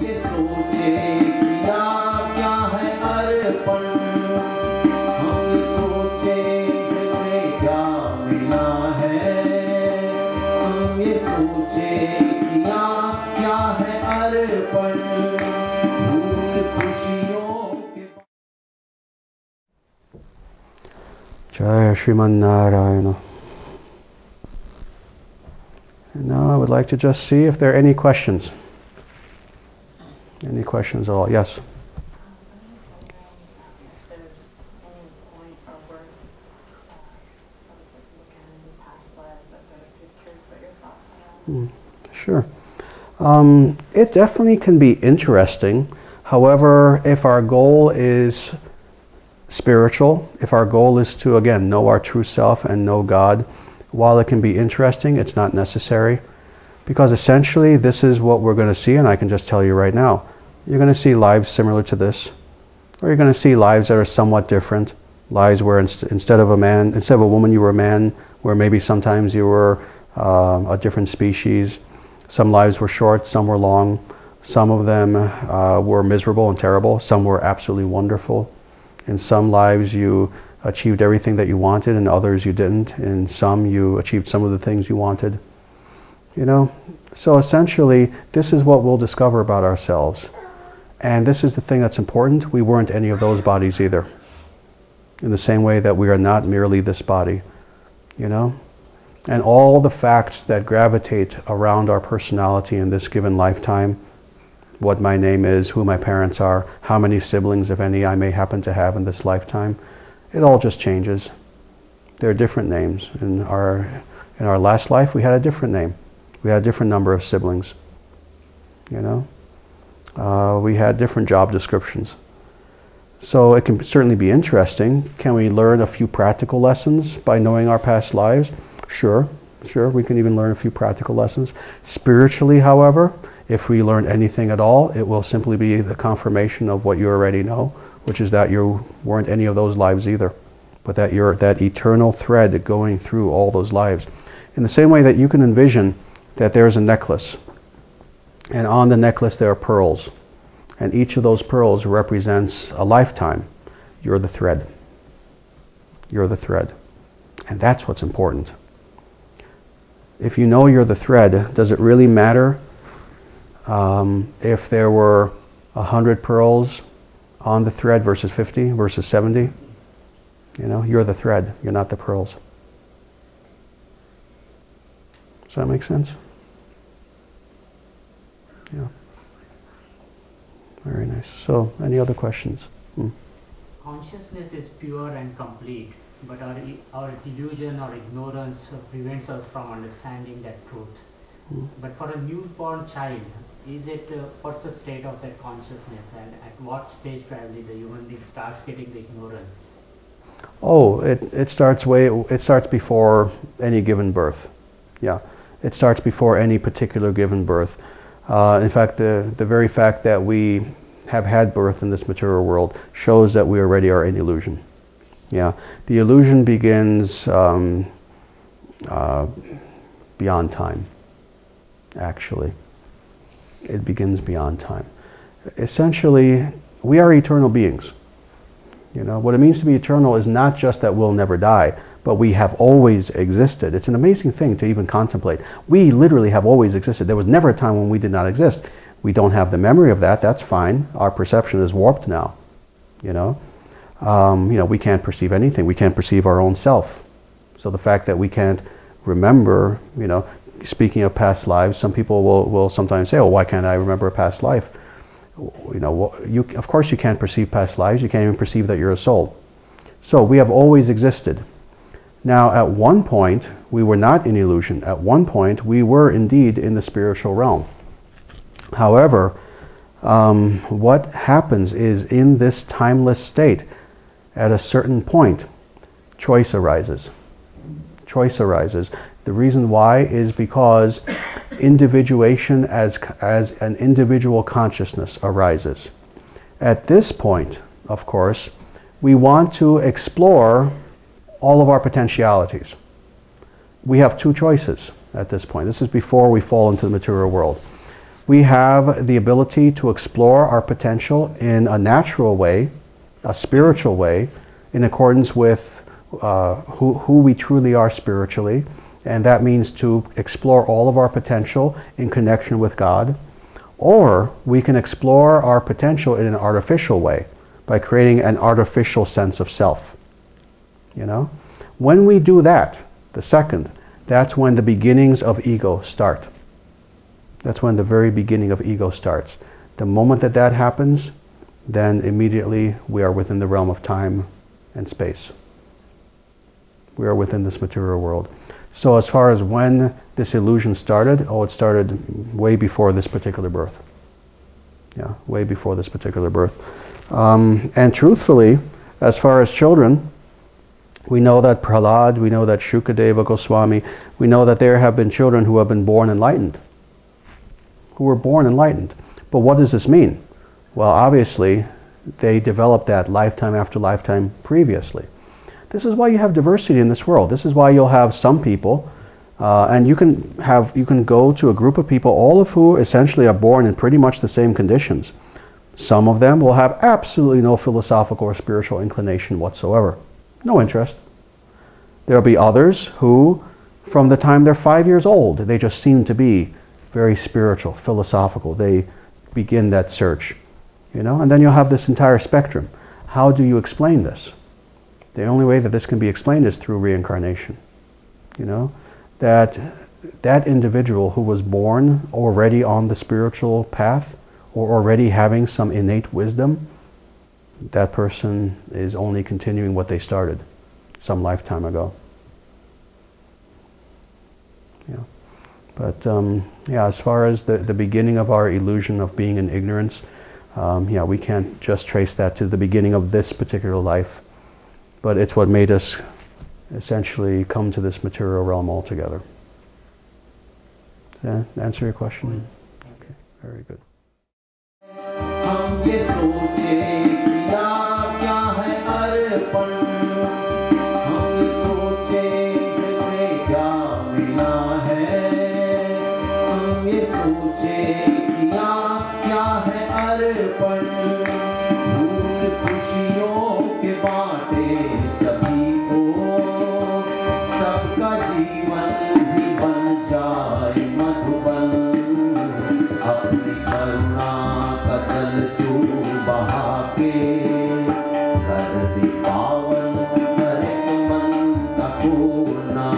ये सोचे किया क्या है अर्पण, हम ये सोचे हमें क्या मिला है, हम ये सोचे किया क्या है अर्पण, भूत खुशियों के। Jai Shriman Narayana. And now I would like to just see if there are any questions. Any questions at all? Yes? If there's any point or worth, suppose like looking in past lives, I'm just curious what your thoughts on that. Sure. It definitely can be interesting. However, if our goal is spiritual, if our goal is to, again, know our true self and know God, while it can be interesting, it's not necessary. Because essentially, this is what we're going to see, and I can just tell you right now. You're going to see lives similar to this, or you're going to see lives that are somewhat different. Lives where instead of a woman, you were a man, where maybe sometimes you were a different species. Some lives were short, some were long. Some of them were miserable and terrible. Some were absolutely wonderful. In some lives, you achieved everything that you wanted, and others you didn't. In some, you achieved some of the things you wanted. You know? So essentially, this is what we'll discover about ourselves. And this is the thing that's important. We weren't any of those bodies either. In the same way that we are not merely this body. You know? And all the facts that gravitate around our personality in this given lifetime, what my name is, who my parents are, how many siblings, if any, I may happen to have in this lifetime, it all just changes. There are different names. In our last life, we had a different name. We had a different number of siblings. You know? We had different job descriptions. So it can certainly be interesting. Can we learn a few practical lessons by knowing our past lives? Sure, we can even learn a few practical lessons. Spiritually, however, if we learn anything at all, it will simply be the confirmation of what you already know, which is that you weren't any of those lives either, but that you're that eternal thread going through all those lives. In the same way that you can envision that there's a necklace, and on the necklace there are pearls, and each of those pearls represents a lifetime. You're the thread. You're the thread. And that's what's important. If you know you're the thread, does it really matter if there were 100 pearls on the thread versus 50 versus 70? You know, you're the thread, you're not the pearls. Does that make sense? Yeah. Very nice. So, any other questions? Consciousness is pure and complete, but our illusion or ignorance prevents us from understanding that truth. But for a newborn child, what's the state of that consciousness, and at what stage probably the human being starts getting the ignorance? Oh, it starts before any given birth. Yeah, it starts before any particular given birth. In fact, the very fact that we have had birth in this material world shows that we already are in illusion. Yeah, the illusion begins beyond time, actually. It begins beyond time. Essentially, we are eternal beings. You know, what it means to be eternal is not just that we'll never die, but we have always existed. It's an amazing thing to even contemplate. We literally have always existed. There was never a time when we did not exist. We don't have the memory of that. That's fine. Our perception is warped now. You know, we can't perceive anything. We can't perceive our own self. So the fact that we can't remember, you know, speaking of past lives, some people will sometimes say, "Oh, why can't I remember a past life?" You know, of course you can't perceive past lives. You can't even perceive that you're a soul. So we have always existed. Now, at one point, we were not in illusion. At one point, we were indeed in the spiritual realm. However, what happens is in this timeless state, at a certain point, choice arises. Choice arises. The reason why is because individuation as an individual consciousness arises. At this point, of course, we want to explore all of our potentialities. We have two choices at this point. This is before we fall into the material world. We have the ability to explore our potential in a natural way, a spiritual way, in accordance with who we truly are spiritually. And that means to explore all of our potential in connection with God. Or we can explore our potential in an artificial way by creating an artificial sense of self. You know? When we do that, the second, that's when the beginnings of ego start. That's when the very beginning of ego starts. The moment that that happens, then immediately we are within the realm of time and space. We are within this material world. So as far as when this illusion started, it started way before this particular birth. Yeah, way before this particular birth. And truthfully, as far as children, we know that Prahlad, we know that Shukadeva Goswami, we know that there have been children who have been born enlightened. Who were born enlightened. But what does this mean? Well, obviously, they developed that lifetime after lifetime previously. This is why you have diversity in this world. This is why you'll have some people, and you can go to a group of people, all of who essentially are born in pretty much the same conditions. Some of them will have absolutely no philosophical or spiritual inclination whatsoever. No interest. There'll be others who, from the time they're 5 years old, they just seem to be very spiritual, philosophical. They begin that search, you know, and then you'll have this entire spectrum. How do you explain this? The only way that this can be explained is through reincarnation. You know, that individual who was born already on the spiritual path or already having some innate wisdom, that person is only continuing what they started some lifetime ago. Yeah. But yeah, as far as the beginning of our illusion of being in ignorance, yeah, we can't just trace that to the beginning of this particular life, but it's what made us essentially come to this material realm altogether. Does that answer your question? Okay, very good. हम ये सोचे किया क्या है अर्पण, हम ये सोचे हृदय क्या मिला है, हम ये सोचे किया क्या है अर्पण, भूत खुशियों के बाटे सभी को, सबका जीवन भी बन जाए मधुबन, अपनी करुणा जल तू बहा के कर दे पावन, करे मन का कोना,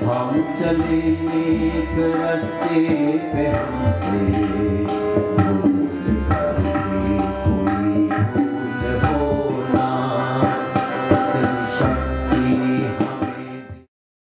हम चले एक रास्ते पे